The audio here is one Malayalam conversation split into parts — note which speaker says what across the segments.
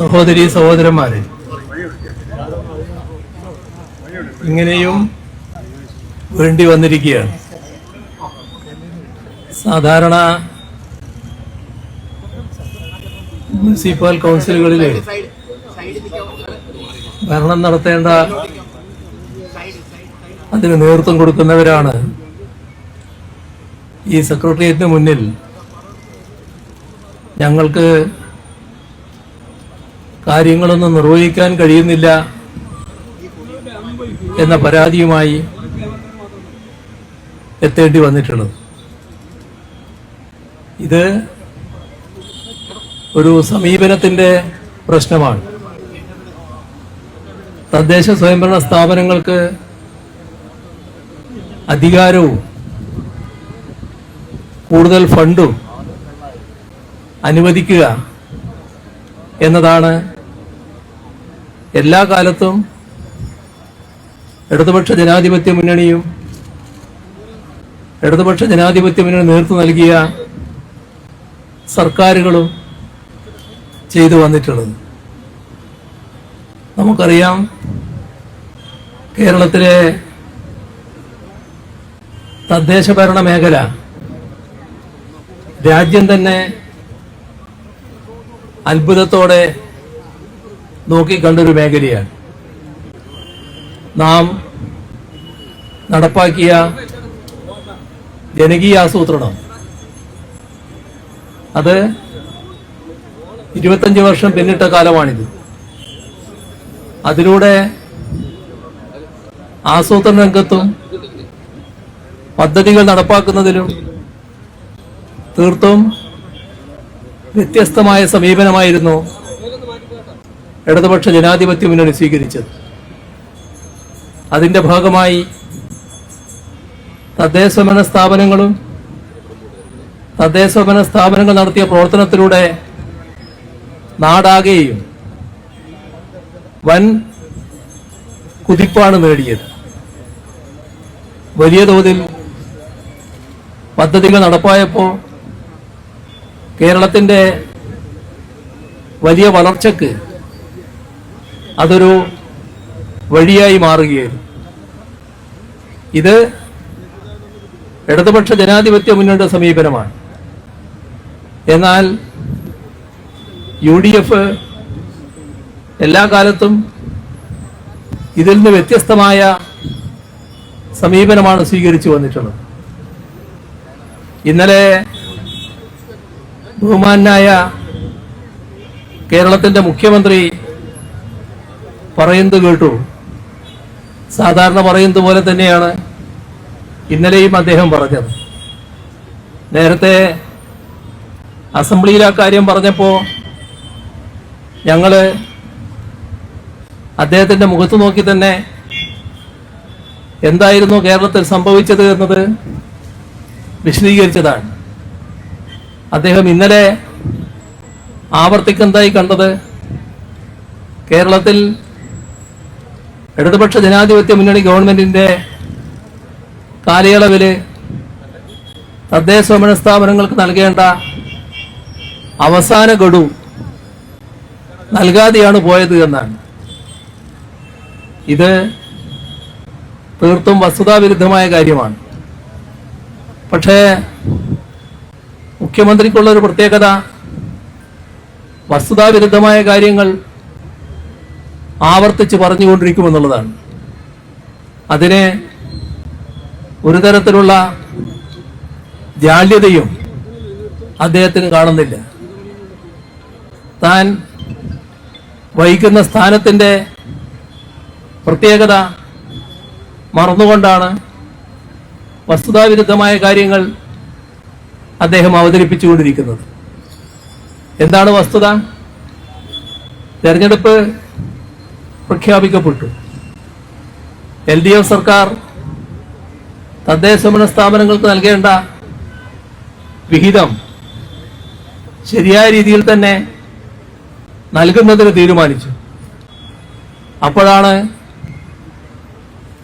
Speaker 1: സഹോദരീ സഹോദരന്മാരെ, ഇങ്ങനെയും വേണ്ടി വന്നിരിക്കുകയാണ്. സാധാരണ മുനിസിപ്പൽ കൗൺസിലുകളിൽ ഭരണം നടത്തേണ്ട അതിന് നേതൃത്വം കൊടുക്കുന്നവരാണ് ഈ സെക്രട്ടേറിയറ്റിന് മുന്നിൽ ഞങ്ങൾക്ക് കാര്യങ്ങളൊന്നും നിർവഹിക്കാൻ കഴിയുന്നില്ല എന്ന പരാതിയുമായി എത്തേണ്ടി വന്നിട്ടുള്ളത്. ഇത് ഒരു സമീപനത്തിന്റെ പ്രശ്നമാണ്. തദ്ദേശ സ്വയംഭരണ സ്ഥാപനങ്ങൾക്ക് അധികാരവും കൂടുതൽ ഫണ്ടും അനുവദിക്കുക എന്നതാണ് എല്ലാ കാലത്തും ഇടതുപക്ഷ ജനാധിപത്യ മുന്നണിയും ഇടതുപക്ഷ ജനാധിപത്യ മുന്നണി നേതൃത്വം നൽകിയ സർക്കാരുകളും ചെയ്തു വന്നിട്ടുള്ളത്. നമുക്കറിയാം, കേരളത്തിലെ തദ്ദേശ ഭരണ മേഖല രാജ്യം തന്നെ അത്ഭുതത്തോടെ നോക്കിക്കണ്ടൊരു മേഖലയാണ്. നാം നടപ്പാക്കിയ ജനകീയ ആസൂത്രണം അത് 25 വർഷം പിന്നിട്ട കാലമാണിത്. അതിലൂടെ ആസൂത്രണ രംഗത്തും പദ്ധതികൾ നടപ്പാക്കുന്നതിലും തീർത്തും വ്യത്യസ്തമായ സമീപനമായിരുന്നു ഇടതുപക്ഷ ജനാധിപത്യ മുന്നണി സ്വീകരിച്ചത്. അതിന്റെ ഭാഗമായി തദ്ദേശഭരണ സ്ഥാപനങ്ങൾ നടത്തിയ പ്രവർത്തനത്തിലൂടെ നാടാകെയും വൻ കുതിപ്പാണ് നേടിയത്. വലിയ തോതിൽ പദ്ധതികൾ നടപ്പായപ്പോൾ കേരളത്തിന്റെ വലിയ വളർച്ചയ്ക്ക് അതൊരു വഴിയായി മാറുകയായിരുന്നു. ഇത് ഇടതുപക്ഷ ജനാധിപത്യ മുന്നണിയുടെ സമീപനമാണ്. എന്നാൽ UDF എല്ലാ കാലത്തും ഇതിൽ നിന്ന് വ്യത്യസ്തമായ സമീപനമാണ് സ്വീകരിച്ചു വന്നിട്ടുള്ളത്. ഇന്നലെ ബഹുമാനായ കേരളത്തിന്റെ മുഖ്യമന്ത്രി പറയുന്നത് കേട്ടു. സാധാരണ പറയുന്നത് പോലെ തന്നെയാണ് ഇന്നലെയും അദ്ദേഹം പറഞ്ഞത്. നേരത്തെ അസംബ്ലിയിൽ ആ കാര്യം പറഞ്ഞപ്പോൾ ഞങ്ങള് അദ്ദേഹത്തിന്റെ മുഖത്ത് നോക്കി തന്നെ എന്തായിരുന്നു കേരളത്തിൽ സംഭവിച്ചത് എന്നത് വിശദീകരിച്ചതാണ്. അദ്ദേഹം ഇന്നലെ ആവർത്തിക്കുന്നതായി കണ്ടത് കേരളത്തിൽ ഇടതുപക്ഷ ജനാധിപത്യ മുന്നണി ഗവൺമെന്റിന്റെ കാലയളവിൽ തദ്ദേശ സ്വയംഭരണ സ്ഥാപനങ്ങൾക്ക് നൽകേണ്ട അവസാന ഗഡു നൽകാതെയാണ് പോയത് എന്നാണ്. ഇത് തീർത്തും വസ്തുതാവിരുദ്ധമായ കാര്യമാണ്. പക്ഷേ മുഖ്യമന്ത്രിക്കുള്ള ഒരു പ്രത്യേകത വസ്തുതാവിരുദ്ധമായ കാര്യങ്ങൾ ആവർത്തിച്ച് പറഞ്ഞുകൊണ്ടിരിക്കുമെന്നുള്ളതാണ്. അതിനെ ഒരു തരത്തിലുള്ള ജാള്യതയും അദ്ദേഹത്തിന് കാണുന്നില്ല. താൻ വഹിക്കുന്ന സ്ഥാനത്തിന്റെ പ്രത്യേകത മറന്നുകൊണ്ടാണ് വസ്തുതാവിരുദ്ധമായ കാര്യങ്ങൾ അദ്ദേഹം അവതരിപ്പിച്ചുകൊണ്ടിരിക്കുന്നത്. എന്താണ് വസ്തുത? തെരഞ്ഞെടുപ്പ് പ്രഖ്യാപിക്കപ്പെട്ടു. LDF സർക്കാർ തദ്ദേശ സ്വയംഭരണ സ്ഥാപനങ്ങൾക്ക് നൽകേണ്ട വിഹിതം ശരിയായ രീതിയിൽ തന്നെ നൽകുന്നതിന് തീരുമാനിച്ചു. അപ്പോഴാണ്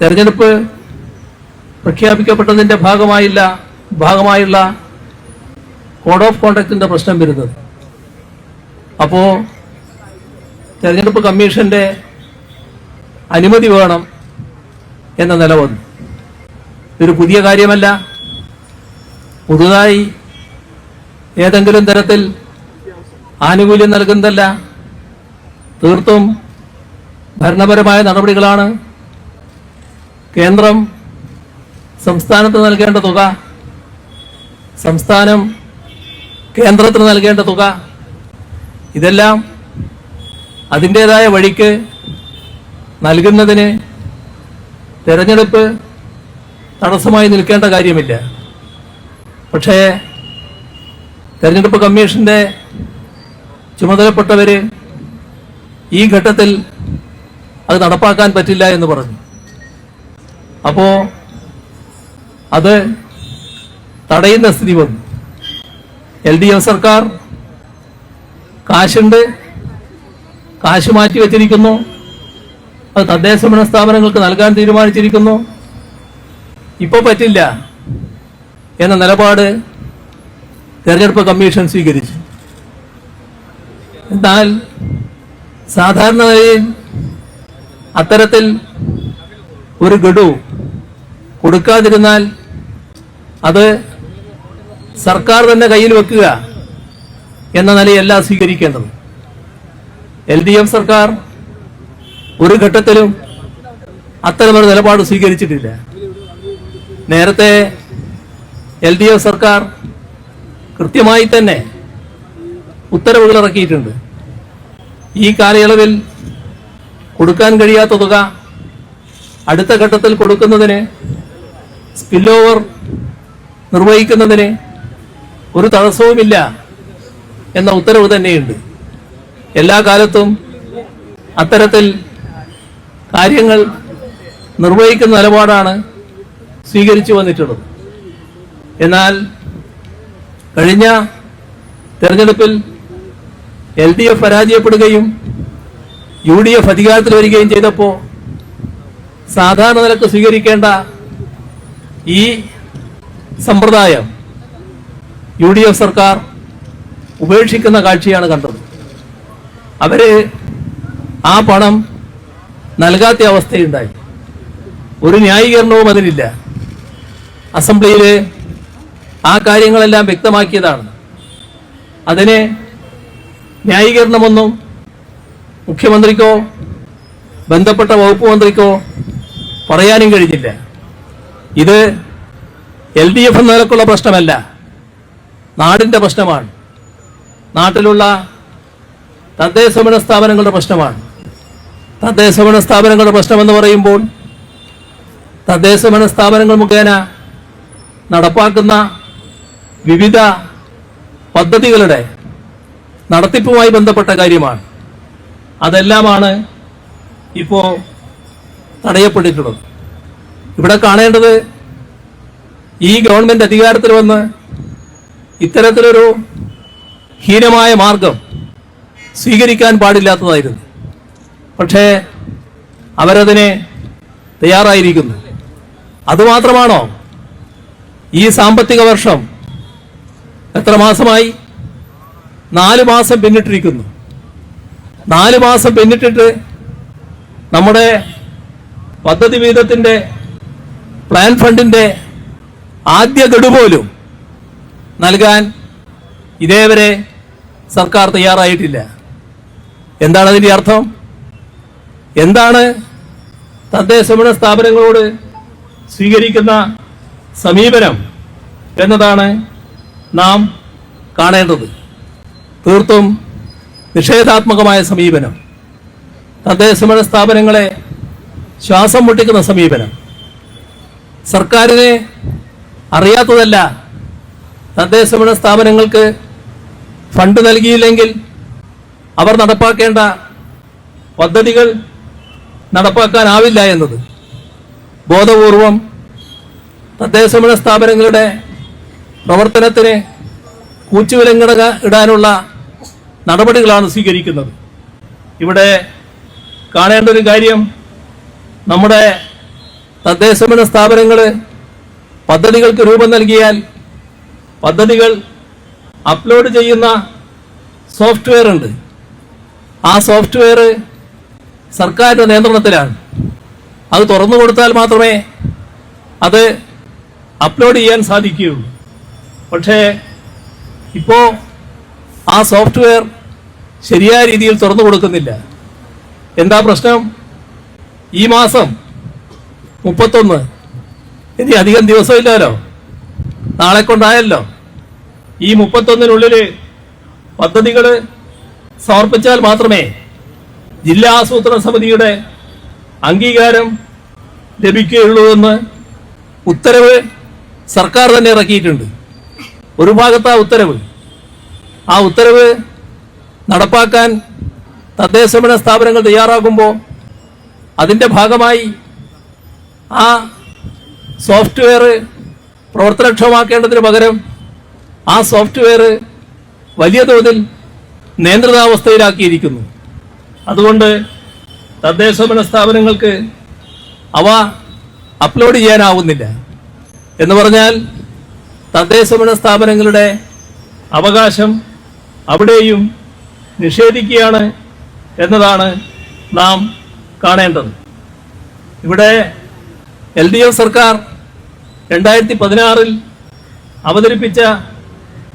Speaker 1: തെരഞ്ഞെടുപ്പ് പ്രഖ്യാപിക്കപ്പെട്ടതിന്റെ ഭാഗമായുള്ള കോഡ് ഓഫ് കോണ്ടക്റ്റിന്റെ പ്രശ്നം വരുന്നത്. അപ്പോ തെരഞ്ഞെടുപ്പ് കമ്മീഷന്റെ അനുമതി വേണം എന്ന നില വന്നു. ഇതൊരു പുതിയ കാര്യമല്ല. പുതുതായി ഏതെങ്കിലും തരത്തിൽ ആനുകൂല്യം നൽകുന്നതല്ല. തീർത്തും ഭരണപരമായ നടപടികളാണ്. കേന്ദ്രം സംസ്ഥാനത്ത് നൽകേണ്ട തുക, സംസ്ഥാനം കേന്ദ്രത്തിന് നൽകേണ്ട തുക, ഇതെല്ലാം അതിൻ്റെതായ വഴിക്ക് നൽകുന്നതിന് തെരഞ്ഞെടുപ്പ് തടസ്സമായി നിൽക്കേണ്ട കാര്യമില്ല. പക്ഷേ തെരഞ്ഞെടുപ്പ് കമ്മീഷന്റെ ചുമതലപ്പെട്ടവര് ഈ ഘട്ടത്തിൽ അത് നടപ്പാക്കാൻ പറ്റില്ല എന്ന് പറഞ്ഞു. അപ്പോ അത് തടയുന്ന സ്ഥിതി വന്നു. LDF സർക്കാർ കാശുണ്ട്, കാശ് മാറ്റി വെച്ചിരിക്കുന്നു, അത് തദ്ദേശഭരണ സ്ഥാപനങ്ങൾക്ക് നൽകാൻ തീരുമാനിച്ചിരിക്കുന്നു. ഇപ്പോൾ പറ്റില്ല എന്ന നിലപാട് തെരഞ്ഞെടുപ്പ് കമ്മീഷൻ സ്വീകരിച്ചു. എന്നാൽ സാധാരണ നിലയിൽ അത്തരത്തിൽ ഒരു ഗഡു കൊടുക്കാതിരുന്നാൽ അത് സർക്കാർ തന്നെ കയ്യിൽ വെക്കുക എന്ന നിലയല്ല സ്വീകരിക്കേണ്ടത്. LDF സർക്കാർ ഒരു ഘട്ടത്തിലും അത്തരമൊരു നിലപാട് സ്വീകരിച്ചിട്ടില്ല. നേരത്തെ LDF സർക്കാർ കൃത്യമായി തന്നെ ഉത്തരവുകൾ ഇറക്കിയിട്ടുണ്ട്. ഈ കാലയളവിൽ കൊടുക്കാൻ കഴിയാത്ത തുക അടുത്ത ഘട്ടത്തിൽ കൊടുക്കുന്നതിന്, സ്പിൽ ഓവർ നിർവഹിക്കുന്നതിന് ഒരു തടസ്സവുമില്ല എന്ന ഉത്തരവ് തന്നെയുണ്ട്. എല്ലാ കാലത്തും അത്തരത്തിൽ കാര്യങ്ങൾ നിർവഹിക്കുന്ന നിലപാടാണ് സ്വീകരിച്ചു വന്നിട്ടുള്ളത്. എന്നാൽ കഴിഞ്ഞ തെരഞ്ഞെടുപ്പിൽ LDF പരാജയപ്പെടുകയും UDF അധികാരത്തിൽ വരികയും ചെയ്തപ്പോൾ സാധാരണ നിലക്ക് സ്വീകരിക്കേണ്ട ഈ സമ്പ്രദായം UDF സർക്കാർ ഉപേക്ഷിക്കുന്ന കാഴ്ചയാണ് കണ്ടത്. അവര് ആ പണം നൽകാത്ത അവസ്ഥയുണ്ടായി. ഒരു ന്യായീകരണവും അതിനില്ല. അസംബ്ലിയിൽ ആ കാര്യങ്ങളെല്ലാം വ്യക്തമാക്കിയതാണ്. അതിന് ന്യായീകരണമൊന്നും മുഖ്യമന്ത്രിക്കോ ബന്ധപ്പെട്ട വകുപ്പ് മന്ത്രിക്കോ പറയാനും കഴിഞ്ഞില്ല. ഇത് LDF എന്ന നിലക്കുള്ള പ്രശ്നമല്ല, നാടിന്റെ പ്രശ്നമാണ്. നാട്ടിലുള്ള തദ്ദേശഭരണ സ്ഥാപനങ്ങളുടെ പ്രശ്നമാണ്. തദ്ദേശഭരണ സ്ഥാപനങ്ങളുടെ പ്രശ്നമെന്ന് പറയുമ്പോൾ തദ്ദേശഭരണ സ്ഥാപനങ്ങൾ മുഖേന നടപ്പാക്കുന്ന വിവിധ പദ്ധതികളുടെ നടത്തിപ്പുമായി ബന്ധപ്പെട്ട കാര്യമാണ്. അതെല്ലാമാണ് ഇപ്പോൾ തടയപ്പെട്ടിട്ടുള്ളത്. ഇവിടെ കാണേണ്ടത് ഈ ഗവൺമെന്റ് അധികാരത്തിൽ വന്ന് ഇത്തരത്തിലൊരു ഹീനമായ മാർഗം സ്വീകരിക്കാൻ പാടില്ലാത്തതായിരുന്നു. പക്ഷേ അവരതിനെ തയ്യാറായിരിക്കുന്നു. അതുമാത്രമാണോ? ഈ സാമ്പത്തിക വർഷം എത്ര മാസമായി? 4 മാസം പിന്നിട്ടിരിക്കുന്നു. 4 മാസം പിന്നിട്ടിട്ട് നമ്മുടെ പദ്ധതി വീതത്തിന്റെ പ്ലാൻ ഫണ്ടിന്റെ ആദ്യ ഗഡു പോലും നൽകാൻ ഇതേവരെ സർക്കാർ തയ്യാറായിട്ടില്ല. എന്താണ് അതിന്റെ അർത്ഥം? എന്താണ് തദ്ദേശഭരണ സ്ഥാപനങ്ങളോട് സ്വീകരിക്കുന്ന സമീപനം എന്നതാണ് നാം കാണേണ്ടത്. തീർത്തും നിഷേധാത്മകമായ സമീപനം, തദ്ദേശഭരണ സ്ഥാപനങ്ങളെ ശ്വാസം മുട്ടിക്കുന്ന സമീപനം. സർക്കാരിനെ അറിയാത്തതല്ല, തദ്ദേശഭരണ സ്ഥാപനങ്ങൾക്ക് ഫണ്ട് നൽകിയില്ലെങ്കിൽ അവർ നടപ്പാക്കേണ്ട പദ്ധതികൾ നടപ്പാക്കാനാവില്ല എന്നത്. ബോധപൂർവം തദ്ദേശഭരണ സ്ഥാപനങ്ങളുടെ പ്രവർത്തനത്തിന് കൂച്ചുവിലങ്ങട ഇടാനുള്ള നടപടികളാണ് സ്വീകരിക്കുന്നത്. ഇവിടെ കാണേണ്ട ഒരു കാര്യം, നമ്മുടെ തദ്ദേശഭരണ സ്ഥാപനങ്ങൾ പദ്ധതികൾക്ക് രൂപം നൽകിയാൽ പദ്ധതികൾ അപ്ലോഡ് ചെയ്യുന്ന സോഫ്റ്റ്വെയർ ഉണ്ട്. ആ സോഫ്റ്റ്വെയർ സർക്കാരിൻ്റെ നിയന്ത്രണത്തിലാണ്. അത് തുറന്നു കൊടുത്താൽ മാത്രമേ അത് അപ്ലോഡ് ചെയ്യാൻ സാധിക്കുകയുള്ളൂ. പക്ഷേ ഇപ്പോൾ ആ സോഫ്റ്റ്വെയർ ശരിയായ രീതിയിൽ തുറന്നു കൊടുക്കുന്നില്ല. എന്താ പ്രശ്നം? ഈ മാസം 31, ഇനി അധികം ദിവസമില്ലല്ലോ, നാളെ കൊണ്ടായല്ലോ. ഈ 31-നുള്ളിൽ പദ്ധതികൾ സമർപ്പിച്ചാൽ മാത്രമേ ജില്ലാ ആസൂത്രണ സമിതിയുടെ അംഗീകാരം ലഭിക്കുകയുള്ളൂ എന്ന് ഉത്തരവ് സർക്കാർ തന്നെ ഇറക്കിയിട്ടുണ്ട്. ഒരു ഭാഗത്ത് ആ ഉത്തരവ് നടപ്പാക്കാൻ തദ്ദേശഭരണ സ്ഥാപനങ്ങൾ തയ്യാറാകുമ്പോൾ അതിൻ്റെ ഭാഗമായി ആ സോഫ്റ്റ്വെയർ പ്രവർത്തനക്ഷമമാക്കേണ്ടതിന് പകരം ആ സോഫ്റ്റ്വെയർ വലിയ തോതിൽ നിയന്ത്രിതാവസ്ഥയിലാക്കിയിരിക്കുന്നു. അതുകൊണ്ട് തദ്ദേശഭരണ സ്ഥാപനങ്ങൾക്ക് അവ അപ്ലോഡ് ചെയ്യാനാവുന്നില്ല. എന്ന് പറഞ്ഞാൽ തദ്ദേശഭരണ സ്ഥാപനങ്ങളുടെ അവകാശം അവിടെയും നിഷേധിക്കുകയാണ് എന്നതാണ് നാം കാണേണ്ടത്. ഇവിടെ LDF സർക്കാർ 2016 അവതരിപ്പിച്ച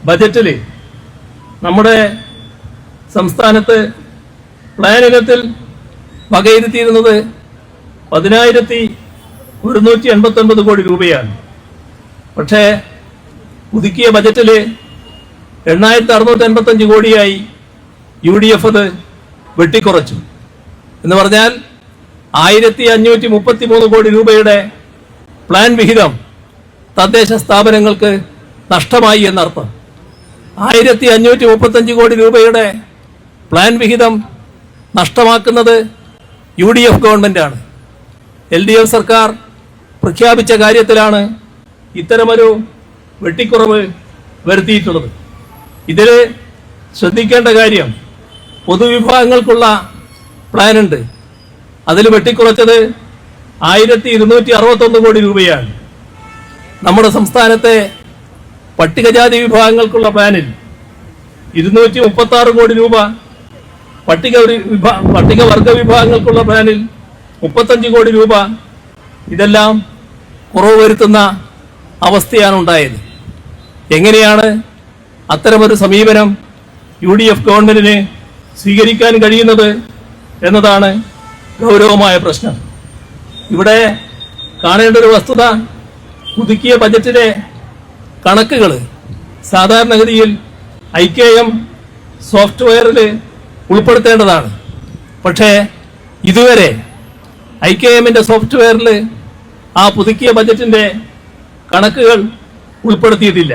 Speaker 1: ബജറ്റിൽ നമ്മുടെ സംസ്ഥാനത്ത് പ്ലാൻ ഇനത്തിൽ വകയിരുത്തിയിരുന്നത് 10,189 കോടി രൂപയാണ്. പക്ഷേ പുതുക്കിയ ബജറ്റിൽ 8,685 കോടിയായി UDF അത് വെട്ടിക്കുറച്ചു. എന്ന് പറഞ്ഞാൽ 1,533 കോടി രൂപയുടെ പ്ലാൻ വിഹിതം തദ്ദേശ സ്ഥാപനങ്ങൾക്ക് നഷ്ടമായി എന്നർത്ഥം. 1,535 കോടി രൂപയുടെ പ്ലാൻ വിഹിതം നഷ്ടമാക്കുന്നത് UDF ഗവൺമെന്റാണ്. LDF സർക്കാർ പ്രഖ്യാപിച്ച കാര്യത്തിലാണ് ഇത്തരമൊരു വെട്ടിക്കുറവ് വരുത്തിയിട്ടുള്ളത്. ഇതിൽ ശ്രദ്ധിക്കേണ്ട കാര്യം, പൊതുവിഭാഗങ്ങൾക്കുള്ള പ്ലാനുണ്ട്. അതിൽ വെട്ടിക്കുറച്ചത് 1,261 കോടി രൂപയാണ്. നമ്മുടെ സംസ്ഥാനത്തെ പട്ടികജാതി വിഭാഗങ്ങൾക്കുള്ള പ്ലാനിൽ 236 കോടി രൂപ, പട്ടികവർഗ വിഭാഗങ്ങൾക്കുള്ള പ്ലാനിൽ 35 കോടി രൂപ. ഇതെല്ലാം കുറവ് വരുത്തുന്ന അവസ്ഥയാണ് ഉണ്ടായത്. എങ്ങനെയാണ് അത്തരമൊരു സമീപനം UDF ഗവൺമെന്റിന് സ്വീകരിക്കാൻ കഴിയുന്നത് എന്നതാണ് ഗൗരവമായ പ്രശ്നം. ഇവിടെ കാണേണ്ട ഒരു വസ്തുത, പുതുക്കിയ ബജറ്റിലെ കണക്കുകൾ സാധാരണഗതിയിൽ IKM സോഫ്റ്റ്വെയറിൽ ഉൾപ്പെടുത്തേണ്ടതാണ്. പക്ഷേ ഇതുവരെ IKMന്റെ സോഫ്റ്റ്വെയറിൽ ആ പുതുക്കിയ ബജറ്റിന്റെ കണക്കുകൾ ഉൾപ്പെടുത്തിയിട്ടില്ല.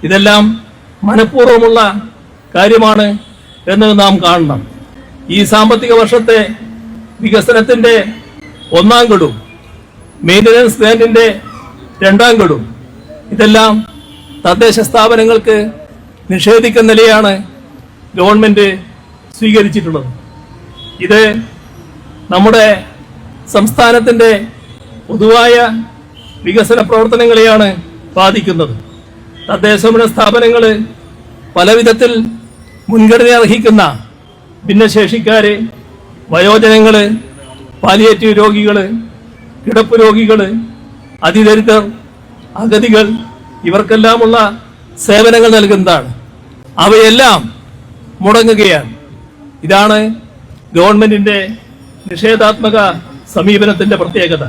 Speaker 1: ഇതെല്ലാം മനഃപൂർവ്വമുള്ള കാര്യമാണ് എന്ന് നാം കാണണം. ഈ സാമ്പത്തിക വർഷത്തെ വികസനത്തിന്റെ 1ാം ഗഡു, മെയിൻ്റനൻസ് ഗ്രാന്റിന്റെ 2ാം ഗഡു, ഇതെല്ലാം തദ്ദേശ സ്ഥാപനങ്ങൾക്ക് നിഷേധിക്കുന്ന നിലയാണ് ഗവൺമെന്റ് സ്വീകരിച്ചിട്ടുള്ളത്. ഇത് നമ്മുടെ സംസ്ഥാനത്തിന്റെ പൊതുവായ വികസന പ്രവർത്തനങ്ങളെയാണ് ബാധിക്കുന്നത്. തദ്ദേശഭരണ സ്ഥാപനങ്ങൾ പലവിധത്തിൽ മുൻഗണന അർഹിക്കുന്ന ഭിന്നശേഷിക്കാര്, വയോജനങ്ങള്, പാലിയേറ്റീവ് രോഗികള്, കിടപ്പ് രോഗികള്, അതിദരിദ്രർ, അഗതികൾ, ഇവർക്കെല്ലാമുള്ള സേവനങ്ങൾ നൽകുന്നതാണ്. അവയെല്ലാം മുടങ്ങുകയാണ്. ഇതാണ് ഗവൺമെന്റിന്റെ നിഷേധാത്മക സമീപനത്തിന്റെ പ്രത്യേകത.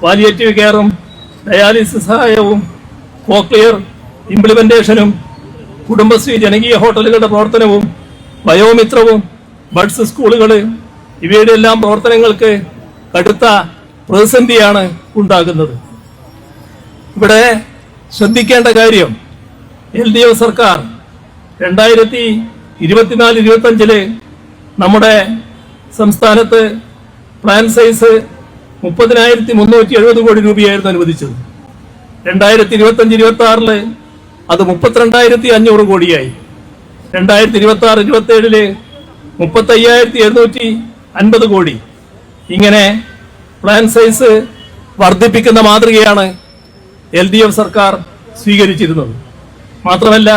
Speaker 1: പാലിയേറ്റീവ് കെയറും ഡയാലിസിസ് സഹായവും കോക്ലിയർ ഇംപ്ലിമെന്റേഷനും കുടുംബശ്രീ ജനകീയ ഹോട്ടലുകളുടെ പ്രവർത്തനവും വയോമിത്രവും ബഡ്സ് സ്കൂളുകൾ, ഇവയുടെ എല്ലാം പ്രവർത്തനങ്ങൾക്ക് കടുത്ത പ്രതിസന്ധിയാണ് ഉണ്ടാകുന്നത്. ഇവിടെ ശ്രദ്ധിക്കേണ്ട കാര്യം, LDF സർക്കാർ 2024-25 നമ്മുടെ സംസ്ഥാനത്ത് പ്ലാൻ സൈസ് 30,370 കോടി രൂപയായിരുന്നു അനുവദിച്ചത്. 2025-26 അത് 32,500 കോടിയായി. 2026-27 35,750 കോടി. ഇങ്ങനെ പ്ലാൻ സൈസ് വർദ്ധിപ്പിക്കുന്ന മാതൃകയാണ് LDF സർക്കാർ സ്വീകരിച്ചിരുന്നത്. മാത്രമല്ല,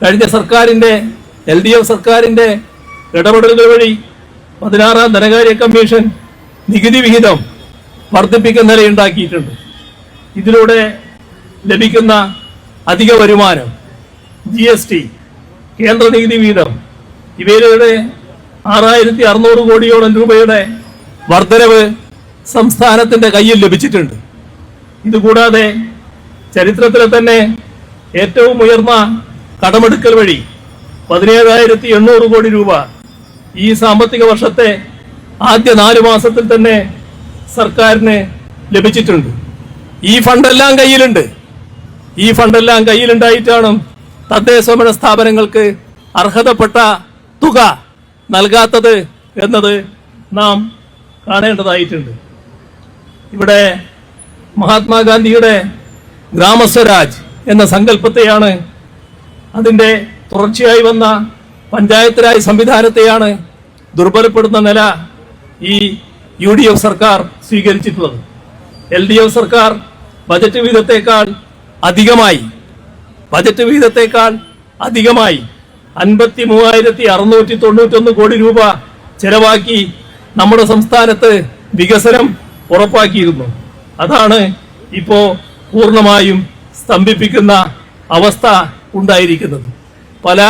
Speaker 1: കഴിഞ്ഞ സർക്കാരിന്റെ LDF സർക്കാരിന്റെ ഇടപെടലുകൾ വഴി 16-ാം ധനകാര്യ കമ്മീഷൻ നികുതി വിഹിതം വർദ്ധിപ്പിക്കുന്ന നിലയുണ്ടാക്കിയിട്ടുണ്ട്. ഇതിലൂടെ ലഭിക്കുന്ന അധിക വരുമാനം, GST, കേന്ദ്ര നികുതി വിഹിതം ഇവയിലൂടെ 6600 കോടിയോളം രൂപയുടെ വർധനവ് സംസ്ഥാനത്തിന്റെ കയ്യിൽ ലഭിച്ചിട്ടുണ്ട്. ഇതുകൂടാതെ ചരിത്രത്തിലെ തന്നെ ഏറ്റവും ഉയർന്ന കടമെടുക്കൽ വഴി 17,800 കോടി രൂപ ഈ സാമ്പത്തിക വർഷത്തെ ആദ്യ 4 മാസത്തിൽ തന്നെ സർക്കാരിന് ലഭിച്ചിട്ടുണ്ട്. ഈ ഫണ്ടെല്ലാം കയ്യിലുണ്ട്. ഈ ഫണ്ടെല്ലാം കയ്യിലുണ്ടായിട്ടാണ് തദ്ദേശഭരണ സ്ഥാപനങ്ങൾക്ക് അർഹതപ്പെട്ട തുക നൽകാത്തത് എന്നത് നാം കാണേണ്ടതായിട്ടുണ്ട്. ഇവിടെ മഹാത്മാഗാന്ധിയുടെ ഗ്രാമസ്വരാജ് എന്ന സങ്കല്പത്തെയാണ്, അതിന്റെ തുടർച്ചയായി വന്ന പഞ്ചായത്ത് രാജ് സംവിധാനത്തെയാണ് ദുർബലപ്പെടുന്ന നില ഈ UDF സർക്കാർ സ്വീകരിച്ചിട്ടുള്ളത്. LDF സർക്കാർ ബജറ്റ് വിഹിതത്തെക്കാൾ അധികമായി 53,691 കോടി രൂപ ചെലവാക്കി നമ്മുടെ സംസ്ഥാനത്ത് വികസനം ഉറപ്പാക്കിയിരുന്നു. അതാണ് ഇപ്പോ പൂർണ്ണമായും സ്തംഭിപ്പിക്കുന്ന അവസ്ഥ ഉണ്ടായിരിക്കുന്നത്. പല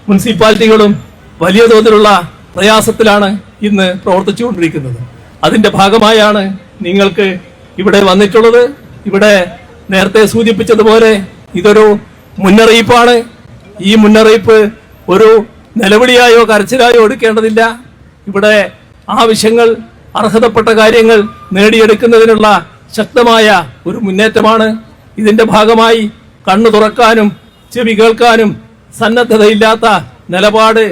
Speaker 1: മുനിസിപ്പാലിറ്റികളും വലിയ തോതിലുള്ള പ്രയാസത്തിലാണ് ഇന്ന് പ്രവർത്തിച്ചുകൊണ്ടിരിക്കുന്നത്. അതിന്റെ ഭാഗമായാണ് നിങ്ങൾക്ക് ഇവിടെ വന്നിട്ടുള്ളത്. ഇവിടെ നേരത്തെ സൂചിപ്പിച്ചതുപോലെ ഇതൊരു മുന്നറിയിപ്പാണ്. ഈ മുന്നറിയിപ്പ് ഒരു നിലവിളിയായോ കരച്ചിലായോ എടുക്കേണ്ടതില്ല. ഇവിടെ ആവശ്യങ്ങൾ, അർഹതപ്പെട്ട കാര്യങ്ങൾ നേടിയെടുക്കുന്നതിനുള്ള ശക്തമായ ഒരു മുന്നേറ്റമാണ്. ഇതിന്റെ ഭാഗമായി കണ്ണു തുറക്കാനും ചെവി കേൾക്കാനും സന്നദ്ധതയില്ലാത്ത നിലപാട്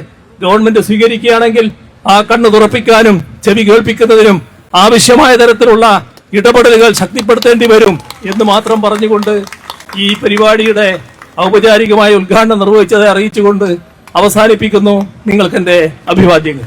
Speaker 1: ഗവൺമെന്റ് സ്വീകരിക്കുകയാണെങ്കിൽ ആ കണ്ണു തുറപ്പിക്കാനും ചെവി കേൾപ്പിക്കുന്നതിനും ആവശ്യമായ തരത്തിലുള്ള ഇടപെടലുകൾ ശക്തിപ്പെടുത്തേണ്ടി വരും എന്ന് മാത്രം പറഞ്ഞുകൊണ്ട് ഈ പരിപാടിയുടെ ഔപചാരികമായ ഉദ്ഘാടനം നിർവഹിച്ചதை അറിയിച്ചുകൊണ്ട് അവസാനിപ്പിക്കുന്നു. നിങ്ങൾക്ക് എന്റെ അഭിവാദ്യങ്ങൾ.